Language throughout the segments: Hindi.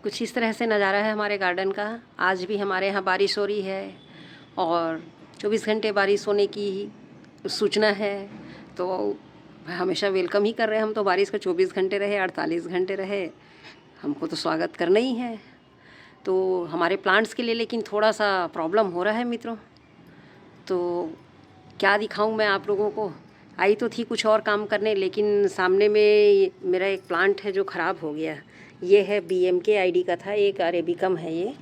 कुछ इस तरह से नज़ारा है हमारे गार्डन का। आज भी हमारे यहाँ बारिश हो रही है और 24 घंटे बारिश होने की सूचना है, तो हमेशा वेलकम ही कर रहे हैं हम तो। बारिश का 24 घंटे रहे, 48 घंटे रहे, हमको तो स्वागत करना ही है। तो हमारे प्लांट्स के लिए लेकिन थोड़ा सा प्रॉब्लम हो रहा है मित्रों। तो क्या दिखाऊं मैं आप लोगों को। आई तो थी कुछ और काम करने, लेकिन सामने में मेरा एक प्लांट है जो ख़राब हो गया। ये है BMK आईडी का था, एक अरेबिकम है। ये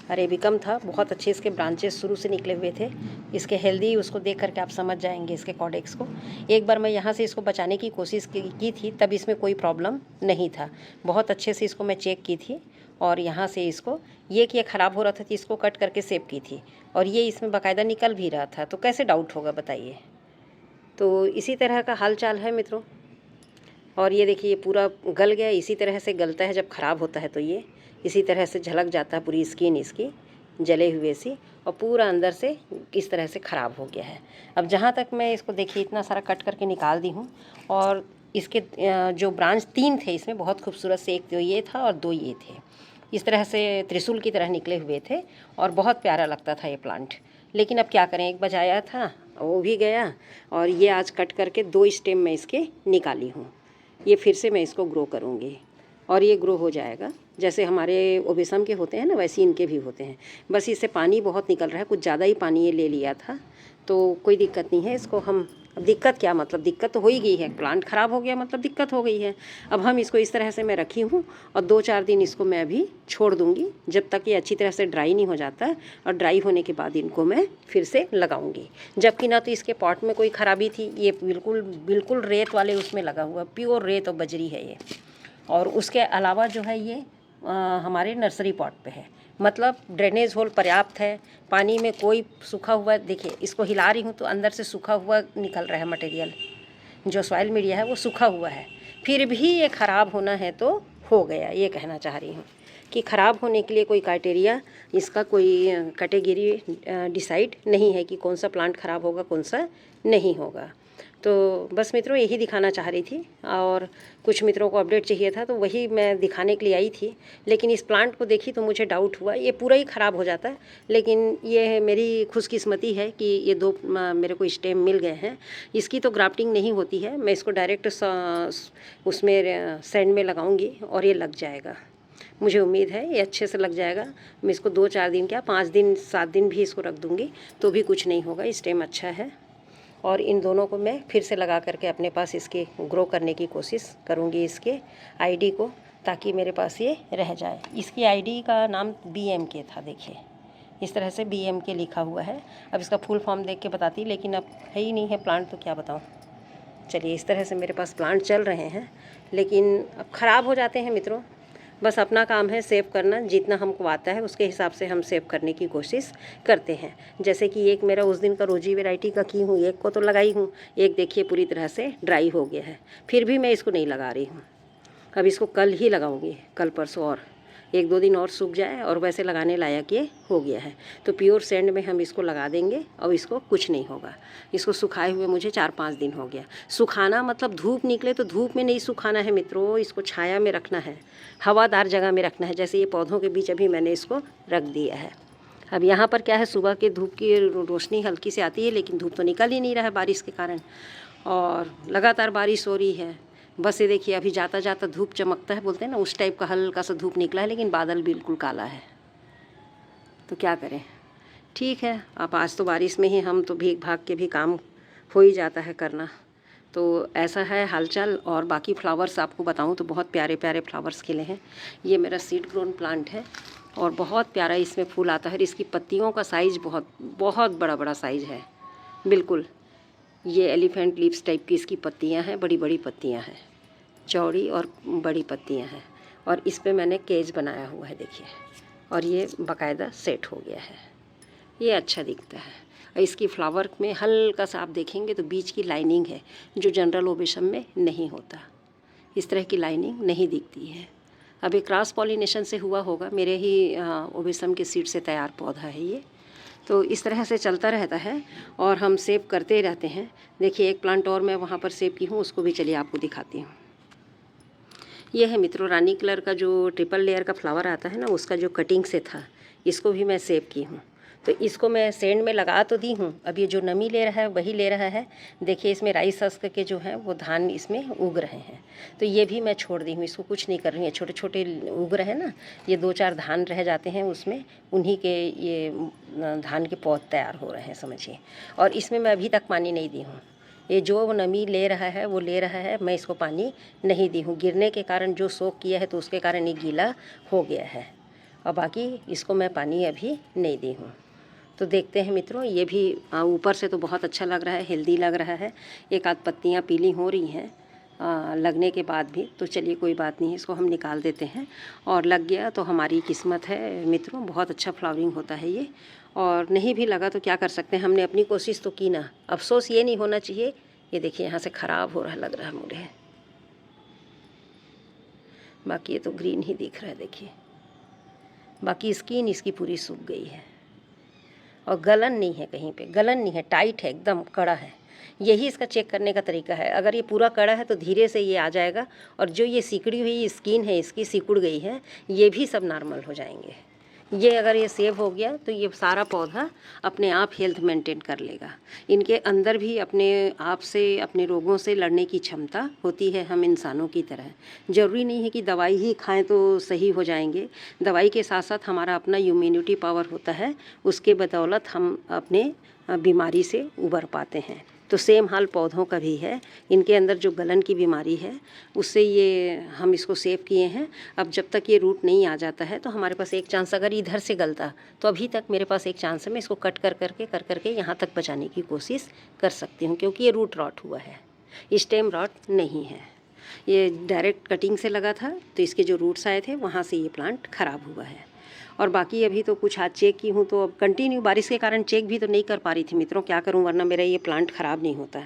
अरेबिकम था, बहुत अच्छे इसके ब्रांचेस शुरू से निकले हुए थे। इसके हेल्दी उसको देख करके आप समझ जाएंगे इसके कॉडेक्स को। एक बार मैं यहाँ से इसको बचाने की कोशिश की थी, तब इसमें कोई प्रॉब्लम नहीं था। बहुत अच्छे से इसको मैं चेक की थी और यहाँ से इसको ये कि ये ख़राब हो रहा था तो इसको कट करके सेव की थी, और ये इसमें बाकायदा निकल भी रहा था। तो कैसे डाउट होगा बताइए। तो इसी तरह का हाल चाल है मित्रों। और ये देखिए, ये पूरा गल गया। इसी तरह से गलता है जब ख़राब होता है, तो ये इसी तरह से झलक जाता है पूरी स्किन इसकी जले हुए सी, और पूरा अंदर से इस तरह से ख़राब हो गया है। अब जहाँ तक मैं इसको देखिए इतना सारा कट करके निकाल दी हूँ, और इसके जो ब्रांच 3 थे इसमें बहुत खूबसूरत से, एक तो ये था और 2 ये थे, इस तरह से त्रिशूल की तरह निकले हुए थे और बहुत प्यारा लगता था ये प्लांट। लेकिन अब क्या करें, एक बजाया था वो भी गया, और ये आज कट करके 2 स्टेम मैं इसके निकाली हूँ। ये फिर से मैं इसको ग्रो करूँगी और ये ग्रो हो जाएगा। जैसे हमारे ओबेसम के होते हैं ना, वैसे इनके भी होते हैं। बस इससे पानी बहुत निकल रहा है, कुछ ज़्यादा ही पानी ये ले लिया था, तो कोई दिक्कत नहीं है इसको हम। अब दिक्कत क्या, मतलब दिक्कत तो हो ही गई है, प्लांट ख़राब हो गया मतलब दिक्कत हो गई है। अब हम इसको इस तरह से मैं रखी हूँ, और 2-4 दिन इसको मैं अभी छोड़ दूँगी जब तक ये अच्छी तरह से ड्राई नहीं हो जाता, और ड्राई होने के बाद इनको मैं फिर से लगाऊंगी। जबकि ना तो इसके पॉट में कोई ख़राबी थी, ये बिल्कुल बिल्कुल रेत वाले उसमें लगा हुआ, प्योर रेत और बजरी है ये। और उसके अलावा जो है ये हमारे नर्सरी पॉट पे है, मतलब ड्रेनेज होल पर्याप्त है। पानी में कोई सूखा हुआ, देखिए इसको हिला रही हूँ तो अंदर से सूखा हुआ निकल रहा है मटेरियल, जो सॉइल मीडिया है वो सूखा हुआ है। फिर भी ये ख़राब होना है तो हो गया, ये कहना चाह रही हूँ कि ख़राब होने के लिए कोई क्राइटेरिया, इसका कोई कैटेगरी डिसाइड नहीं है कि कौन सा प्लांट ख़राब होगा कौन सा नहीं होगा। तो बस मित्रों यही दिखाना चाह रही थी, और कुछ मित्रों को अपडेट चाहिए था तो वही मैं दिखाने के लिए आई थी। लेकिन इस प्लांट को देखी तो मुझे डाउट हुआ, ये पूरा ही ख़राब हो जाता है। लेकिन ये मेरी खुशकिस्मती है कि ये 2 मेरे को स्टेम मिल गए हैं। इसकी तो ग्राफ्टिंग नहीं होती है, मैं इसको डायरेक्ट उसमें सैंड में लगाऊंगी और ये लग जाएगा। मुझे उम्मीद है ये अच्छे से लग जाएगा। मैं इसको 2-4 दिन क्या 5 दिन 7 दिन भी इसको रख दूँगी तो भी कुछ नहीं होगा, स्टेम अच्छा है। और इन दोनों को मैं फिर से लगा करके अपने पास इसके ग्रो करने की कोशिश करूँगी, इसके आईडी को, ताकि मेरे पास ये रह जाए। इसकी आईडी का नाम BMK था, देखिए इस तरह से BMK लिखा हुआ है। अब इसका फुल फॉर्म देख के बताती, लेकिन अब है ही नहीं है प्लांट तो क्या बताऊँ। चलिए, इस तरह से मेरे पास प्लांट चल रहे हैं, लेकिन अब ख़राब हो जाते हैं मित्रों। बस अपना काम है सेव करना, जितना हमको आता है उसके हिसाब से हम सेव करने की कोशिश करते हैं। जैसे कि एक मेरा उस दिन का रोजी वैरायटी का की हूँ, एक को तो लगाई हूँ, एक देखिए पूरी तरह से ड्राई हो गया है, फिर भी मैं इसको नहीं लगा रही हूँ। अब इसको कल ही लगाऊंगी, कल परसों, और 1-2 दिन और सूख जाए और वैसे लगाने लायक ये हो गया है तो प्योर सैंड में हम इसको लगा देंगे और इसको कुछ नहीं होगा। इसको सुखाए हुए मुझे 4-5 दिन हो गया। सुखाना मतलब धूप निकले तो धूप में नहीं सुखाना है मित्रों, इसको छाया में रखना है, हवादार जगह में रखना है। जैसे ये पौधों के बीच अभी मैंने इसको रख दिया है। अब यहाँ पर क्या है, सुबह के धूप की रोशनी हल्की से आती है, लेकिन धूप तो निकल ही नहीं रहा है बारिश के कारण, और लगातार बारिश हो रही है। बस ये देखिए, अभी जाता जाता धूप चमकता है, बोलते हैं ना उस टाइप का हल्का सा धूप निकला है, लेकिन बादल बिल्कुल काला है। तो क्या करें, ठीक है। अब आज तो बारिश में ही हम तो भीग भाग के भी काम हो ही जाता है करना। तो ऐसा है हालचाल। और बाकी फ्लावर्स आपको बताऊं तो बहुत प्यारे प्यारे फ्लावर्स खिले हैं। ये मेरा सीड ग्रोन प्लांट है और बहुत प्यारा इसमें फूल आता है। इसकी पत्तियों का साइज़ बहुत बहुत बड़ा बड़ा साइज़ है, बिल्कुल ये एलिफेंट लीव्स टाइप की इसकी पत्तियां हैं, बड़ी बड़ी पत्तियां हैं, चौड़ी और बड़ी पत्तियां हैं। और इस पे मैंने केज बनाया हुआ है, देखिए, और ये बाकायदा सेट हो गया है, ये अच्छा दिखता है। और इसकी फ्लावर में हल्का सा आप देखेंगे तो बीच की लाइनिंग है, जो जनरल ओबेसम में नहीं होता, इस तरह की लाइनिंग नहीं दिखती है। अब ये क्रॉस पॉलिनेशन से हुआ होगा, मेरे ही ओबेसम के सीड से तैयार पौधा है ये। तो इस तरह से चलता रहता है और हम सेव करते रहते हैं। देखिए, एक प्लांट और मैं वहाँ पर सेव की हूँ, उसको भी चलिए आपको दिखाती हूँ। ये है मित्रों रानी कलर का जो ट्रिपल लेयर का फ्लावर आता है ना, उसका जो कटिंग से था, इसको भी मैं सेव की हूँ। तो इसको मैं सेंड में लगा तो दी हूँ, अब ये जो नमी ले रहा है वही ले रहा है। देखिए इसमें राइस हस्क के जो हैं वो धान इसमें उग रहे हैं, तो ये भी मैं छोड़ दी हूँ, इसको कुछ नहीं कर रही है। छोटे छोटे उग रहे हैं ना, ये 2-4 धान रह जाते हैं उसमें, उन्हीं के ये धान के पौध तैयार हो रहे हैं समझिए। और इसमें मैं अभी तक पानी नहीं दी हूँ, ये जो नमी ले रहा है वो ले रहा है, मैं इसको पानी नहीं दी हूँ। गिरने के कारण जो सोख किया है तो उसके कारण ये गीला हो गया है, और बाकी इसको मैं पानी अभी नहीं दी हूँ। तो देखते हैं मित्रों, ये भी ऊपर से तो बहुत अच्छा लग रहा है, हेल्दी लग रहा है। एक आध पत्तियाँ पीली हो रही हैं लगने के बाद भी, तो चलिए कोई बात नहीं है, इसको हम निकाल देते हैं। और लग गया तो हमारी किस्मत है मित्रों, बहुत अच्छा फ्लावरिंग होता है ये। और नहीं भी लगा तो क्या कर सकते हैं, हमने अपनी कोशिश तो की ना। अफसोस ये नहीं होना चाहिए। ये देखिए यहाँ से ख़राब हो रहा लग रहा है मुझे, बाकी ये तो ग्रीन ही दिख रहा है। देखिए बाकी स्किन इसकी पूरी सूख गई है, और गलन नहीं है, कहीं पे गलन नहीं है, टाइट है, एकदम कड़ा है। यही इसका चेक करने का तरीका है। अगर ये पूरा कड़ा है तो धीरे से ये आ जाएगा, और जो ये सिकुड़ी हुई स्किन है इसकी सिकुड़ गई है, ये भी सब नॉर्मल हो जाएंगे। ये अगर ये सेव हो गया तो ये सारा पौधा अपने आप हेल्थ मेंटेन कर लेगा। इनके अंदर भी अपने आप से, अपने रोगों से लड़ने की क्षमता होती है, हम इंसानों की तरह। ज़रूरी नहीं है कि दवाई ही खाएं तो सही हो जाएंगे। दवाई के साथ साथ हमारा अपना इम्यूनिटी पावर होता है, उसके बदौलत हम अपने बीमारी से उबर पाते हैं। तो सेम हाल पौधों का भी है। इनके अंदर जो गलन की बीमारी है उससे ये हम इसको सेव किए हैं। अब जब तक ये रूट नहीं आ जाता है तो हमारे पास एक चांस, अगर इधर से गलता तो अभी तक मेरे पास एक चांस है, मैं इसको कट कर करके यहाँ तक बचाने की कोशिश कर सकती हूँ, क्योंकि ये रूट रॉट हुआ है, स्टेम रॉट नहीं है। ये डायरेक्ट कटिंग से लगा था तो इसके जो रूट्स आए थे वहाँ से ये प्लांट ख़राब हुआ है। और बाकी अभी तो कुछ आज चेक की हूँ, तो अब कंटिन्यू बारिश के कारण चेक भी तो नहीं कर पा रही थी मित्रों, क्या करूँ, वरना मेरा ये प्लांट ख़राब नहीं होता।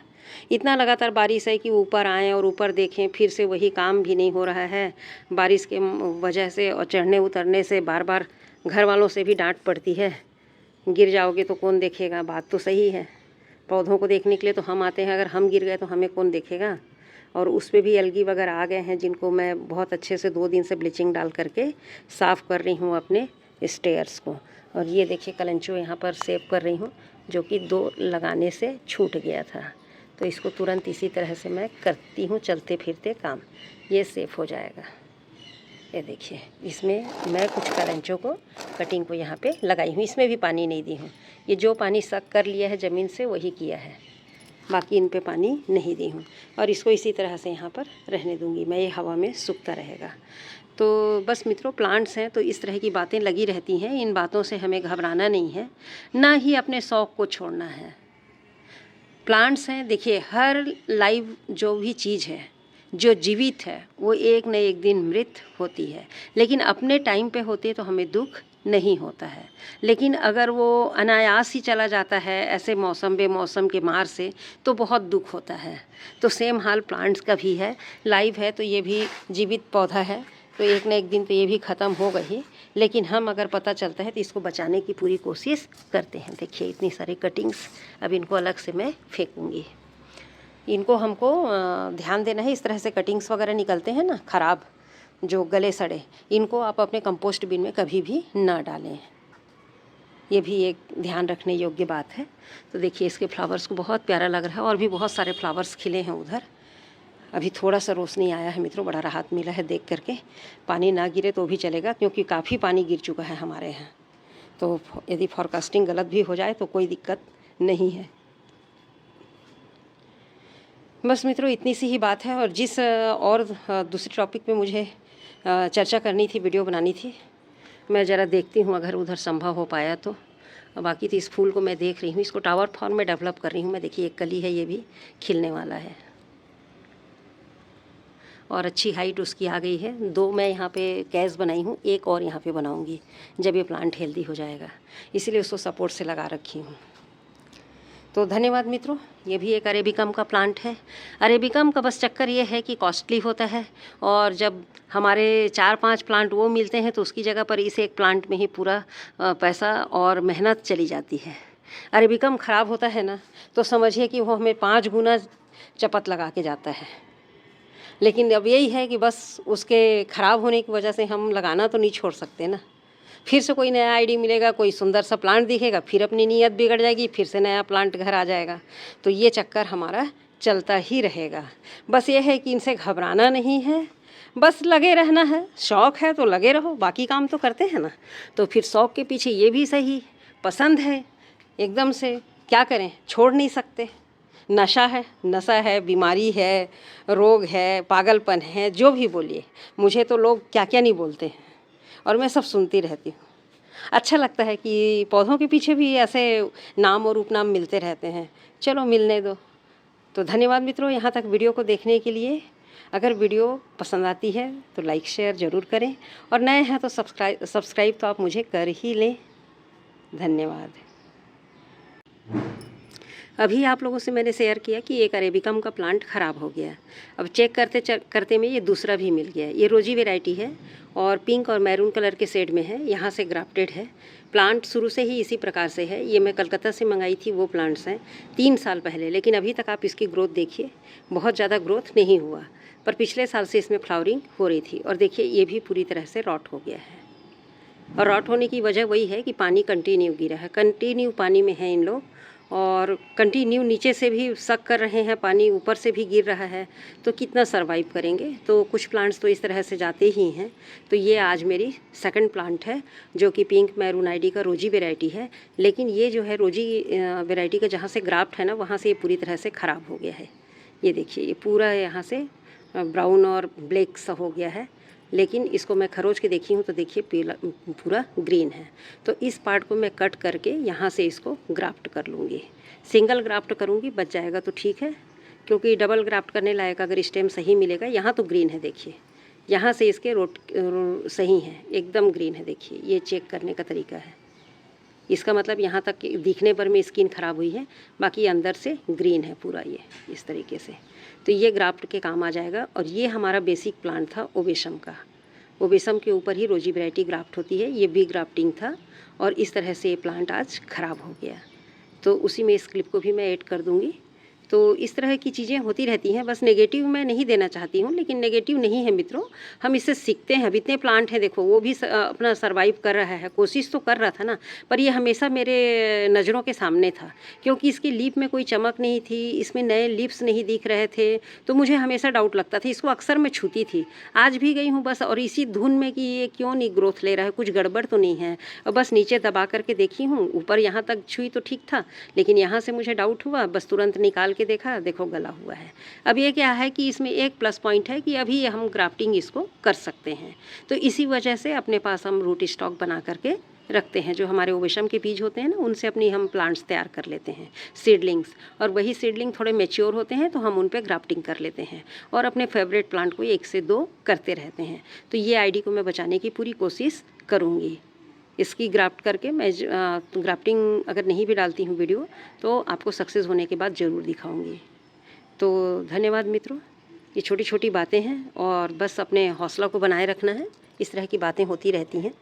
इतना लगातार बारिश है कि ऊपर आएँ और ऊपर देखें, फिर से वही काम भी नहीं हो रहा है। बारिश के वजह से और चढ़ने उतरने से बार बार घर वालों से भी डांट पड़ती है, गिर जाओगे तो कौन देखेगा। बात तो सही है, पौधों को देखने के लिए तो हम आते हैं, अगर हम गिर गए तो हमें कौन देखेगा। और उस पर भी एल्गी वगैरह आ गए हैं, जिनको मैं बहुत अच्छे से 2 दिन से ब्लीचिंग डाल करके साफ़ कर रही हूँ अपने स्टेयर्स को। और ये देखिए कलंचो यहाँ पर सेव कर रही हूँ, जो कि 2 लगाने से छूट गया था, तो इसको तुरंत इसी तरह से मैं करती हूँ, चलते फिरते काम ये सेव हो जाएगा। ये देखिए इसमें मैं कुछ कलंचों को कटिंग को यहाँ पे लगाई हूँ, इसमें भी पानी नहीं दी हूँ। ये जो पानी सक कर लिया है ज़मीन से वही किया है, बाकी इन पे पानी नहीं दी हूँ। और इसको इसी तरह से यहाँ पर रहने दूँगी मैं, ये हवा में सूखता रहेगा। तो बस मित्रों, प्लांट्स हैं तो इस तरह की बातें लगी रहती हैं, इन बातों से हमें घबराना नहीं है, ना ही अपने शौक़ को छोड़ना है। प्लांट्स हैं, देखिए हर लाइव जो भी चीज़ है जो जीवित है वो एक न एक दिन मृत होती है, लेकिन अपने टाइम पे होती है तो हमें दुख नहीं होता है। लेकिन अगर वो अनायास ही चला जाता है ऐसे मौसम बेमौसम के मार से, तो बहुत दुख होता है। तो सेम हाल प्लांट्स का भी है, लाइव है तो ये भी जीवित पौधा है, तो एक न एक दिन तो ये भी ख़त्म होगा ही। लेकिन हम अगर पता चलता है तो इसको बचाने की पूरी कोशिश करते हैं। देखिए इतनी सारी कटिंग्स, अब इनको अलग से मैं फेंकूँगी। इनको हमको ध्यान देना है, इस तरह से कटिंग्स वगैरह निकलते हैं ना ख़राब, जो गले सड़े, इनको आप अपने कंपोस्ट बिन में कभी भी ना डालें। ये भी एक ध्यान रखने योग्य बात है। तो देखिए इसके फ्लावर्स को बहुत प्यारा लग रहा है, और भी बहुत सारे फ्लावर्स खिले हैं उधर। अभी थोड़ा सा रोशनी आया है मित्रों, बड़ा राहत मिला है देख करके। पानी ना गिरे तो भी चलेगा, क्योंकि काफ़ी पानी गिर चुका है हमारे यहाँ, तो यदि फॉरकास्टिंग गलत भी हो जाए तो कोई दिक्कत नहीं है। बस मित्रों इतनी सी ही बात है। और जिस और दूसरे टॉपिक पे मुझे चर्चा करनी थी, वीडियो बनानी थी, मैं ज़रा देखती हूँ अगर उधर संभव हो पाया तो। बाकी तो इस फूल को मैं देख रही हूँ, इसको टावर फॉर्म में डेवलप कर रही हूँ मैं। देखिए एक कली है, ये भी खिलने वाला है, और अच्छी हाइट उसकी आ गई है। 2 मैं यहाँ पे कैस बनाई हूँ, एक और यहाँ पे बनाऊँगी जब ये प्लांट हेल्दी हो जाएगा, इसीलिए उसको सपोर्ट से लगा रखी हूँ। तो धन्यवाद मित्रों। ये भी एक अरेबिकम का प्लांट है। अरेबिकम का बस चक्कर ये है कि कॉस्टली होता है, और जब हमारे 4-5 प्लांट वो मिलते हैं तो उसकी जगह पर इस एक प्लांट में ही पूरा पैसा और मेहनत चली जाती है। अरेबिकम ख़राब होता है ना, तो समझिए कि वो हमें 5 गुना चपत लगा के जाता है। लेकिन अब यही है कि बस उसके ख़राब होने की वजह से हम लगाना तो नहीं छोड़ सकते ना। फिर से कोई नया आईडी मिलेगा, कोई सुंदर सा प्लांट दिखेगा, फिर अपनी नीयत बिगड़ जाएगी, फिर से नया प्लांट घर आ जाएगा। तो ये चक्कर हमारा चलता ही रहेगा। बस ये है कि इनसे घबराना नहीं है, बस लगे रहना है। शौक़ है तो लगे रहो, बाकी काम तो करते हैं ना। तो फिर शौक़ के पीछे ये भी सही, पसंद है एकदम से, क्या करें, छोड़ नहीं सकते। नशा है, बीमारी है, रोग है, पागलपन है, जो भी बोलिए। मुझे तो लोग क्या क्या नहीं बोलते हैं और मैं सब सुनती रहती हूँ। अच्छा लगता है कि पौधों के पीछे भी ऐसे नाम और उपनाम मिलते रहते हैं। चलो मिलने दो। तो धन्यवाद मित्रों, यहाँ तक वीडियो को देखने के लिए। अगर वीडियो पसंद आती है तो लाइक शेयर ज़रूर करें, और नए हैं तो सब्सक्राइब तो आप मुझे कर ही लें। धन्यवाद। अभी आप लोगों से मैंने शेयर किया कि एक अरेबिकम का प्लांट ख़राब हो गया। अब चेक करते में ये दूसरा भी मिल गया। ये रोजी वैरायटी है और पिंक और मैरून कलर के शेड में है। यहाँ से ग्राफ्टेड है। प्लांट शुरू से ही इसी प्रकार से है। ये मैं कलकत्ता से मंगाई थी, वो प्लांट्स हैं 3 साल पहले। लेकिन अभी तक आप इसकी ग्रोथ देखिए, बहुत ज़्यादा ग्रोथ नहीं हुआ, पर पिछले साल से इसमें फ्लावरिंग हो रही थी। और देखिए ये भी पूरी तरह से रॉट हो गया है। और रॉट होने की वजह वही है कि पानी कंटिन्यू गिरा है। कंटिन्यू पानी में है इन लोग, और कंटिन्यू नीचे से भी सक कर रहे हैं पानी, ऊपर से भी गिर रहा है। तो कितना सर्वाइव करेंगे। तो कुछ प्लांट्स तो इस तरह से जाते ही हैं। तो ये आज मेरी सेकंड प्लांट है, जो कि पिंक मैरून आईडी का रोजी वैरायटी है। लेकिन ये जो है रोजी वैरायटी का जहाँ से ग्राफ्ट है ना, वहाँ से ये पूरी तरह से ख़राब हो गया है। ये देखिए, ये पूरा यहाँ से ब्राउन और ब्लैक सा हो गया है। लेकिन इसको मैं खरोच के देखी हूँ तो देखिए पूरा ग्रीन है। तो इस पार्ट को मैं कट करके यहाँ से इसको ग्राफ्ट कर लूँगी। सिंगल ग्राफ्ट करूँगी, बच जाएगा तो ठीक है, क्योंकि डबल ग्राफ्ट करने लायक अगर स्टेम सही मिलेगा। यहाँ तो ग्रीन है, देखिए यहाँ से इसके सही है, एकदम ग्रीन है। देखिए ये चेक करने का तरीका है। इसका मतलब यहाँ तक दिखने पर में स्किन ख़राब हुई है, बाकी अंदर से ग्रीन है पूरा, ये इस तरीके से। तो ये ग्राफ्ट के काम आ जाएगा। और ये हमारा बेसिक प्लांट था ओबेशम का। ओबेशम के ऊपर ही रोजी वैरायटी ग्राफ्ट होती है। ये भी ग्राफ्टिंग था, और इस तरह से ये प्लांट आज ख़राब हो गया। तो उसी में इस क्लिप को भी मैं ऐड कर दूँगी। तो इस तरह की चीज़ें होती रहती हैं। बस नेगेटिव मैं नहीं देना चाहती हूँ, लेकिन नेगेटिव नहीं है मित्रों, हम इससे सीखते हैं। अब इतने प्लांट हैं, देखो वो भी अपना सर्वाइव कर रहा है, कोशिश तो कर रहा था ना। पर ये हमेशा मेरे नज़रों के सामने था, क्योंकि इसकी लीफ में कोई चमक नहीं थी, इसमें नए लीव्स नहीं दिख रहे थे। तो मुझे हमेशा डाउट लगता था। इसको अक्सर मैं छूती थी। आज भी गई हूँ बस, और इसी धुन में कि ये क्यों नहीं ग्रोथ ले रहा है, कुछ गड़बड़ तो नहीं है। और बस नीचे दबा करके देखी हूँ, ऊपर यहाँ तक छुई तो ठीक था, लेकिन यहाँ से मुझे डाउट हुआ, बस तुरंत निकाल के देखा, देखो गला हुआ है। अब ये क्या है कि इसमें एक प्लस पॉइंट है कि अभी हम ग्राफ्टिंग इसको कर सकते हैं। तो इसी वजह से अपने पास हम रूट स्टॉक बना करके रखते हैं। जो हमारे ओबेशम के बीज होते हैं ना, उनसे अपनी हम प्लांट्स तैयार कर लेते हैं, सीडलिंग्स। और वही सीडलिंग थोड़े मैच्योर होते हैं तो हम उन पे ग्राफ्टिंग कर लेते हैं, और अपने फेवरेट प्लांट को 1 से 2 करते रहते हैं। तो ये आईडी को मैं बचाने की पूरी कोशिश करूँगी। इसकी ग्राफ्ट करके मैं ग्राफ्टिंग अगर नहीं भी डालती हूँ वीडियो, तो आपको सक्सेस होने के बाद ज़रूर दिखाऊँगी। तो धन्यवाद मित्रों। ये छोटी छोटी बातें हैं, और बस अपने हौसला को बनाए रखना है। इस तरह की बातें होती रहती हैं।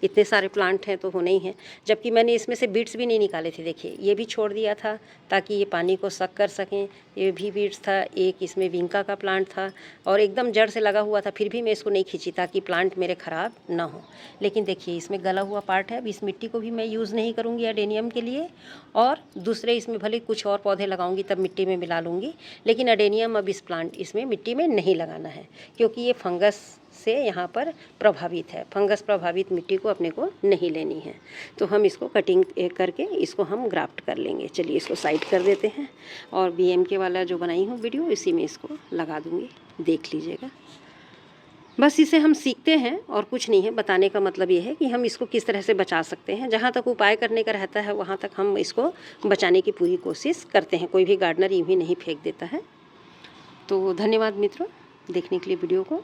इतने सारे प्लांट हैं तो होने ही हैं। जबकि मैंने इसमें से बीड्स भी नहीं निकाले थे। देखिए ये भी छोड़ दिया था ताकि ये पानी को सक कर सकें। ये भी बीड्स था। एक इसमें विंका का प्लांट था, और एकदम जड़ से लगा हुआ था, फिर भी मैं इसको नहीं खींची ताकि प्लांट मेरे ख़राब ना हो। लेकिन देखिए इसमें गला हुआ पार्ट है। अब इस मिट्टी को भी मैं यूज़ नहीं करूँगी एडेनियम के लिए, और दूसरे इसमें भले कुछ और पौधे लगाऊंगी तब मिट्टी में मिला लूँगी, लेकिन एडेनियम अब इस प्लांट इसमें मिट्टी में नहीं लगाना है, क्योंकि ये फंगस से यहाँ पर प्रभावित है। फंगस प्रभावित मिट्टी को अपने को नहीं लेनी है। तो हम इसको कटिंग करके इसको हम ग्राफ्ट कर लेंगे। चलिए इसको साइड कर देते हैं, और BMK वाला जो बनाई हूँ वीडियो, इसी में इसको लगा दूँगी, देख लीजिएगा। बस इसे हम सीखते हैं और कुछ नहीं है। बताने का मतलब ये है कि हम इसको किस तरह से बचा सकते हैं। जहाँ तक उपाय करने का रहता है वहाँ तक हम इसको बचाने की पूरी कोशिश करते हैं। कोई भी गार्डनर यूँ ही नहीं फेंक देता है। तो धन्यवाद मित्रों देखने के लिए वीडियो को।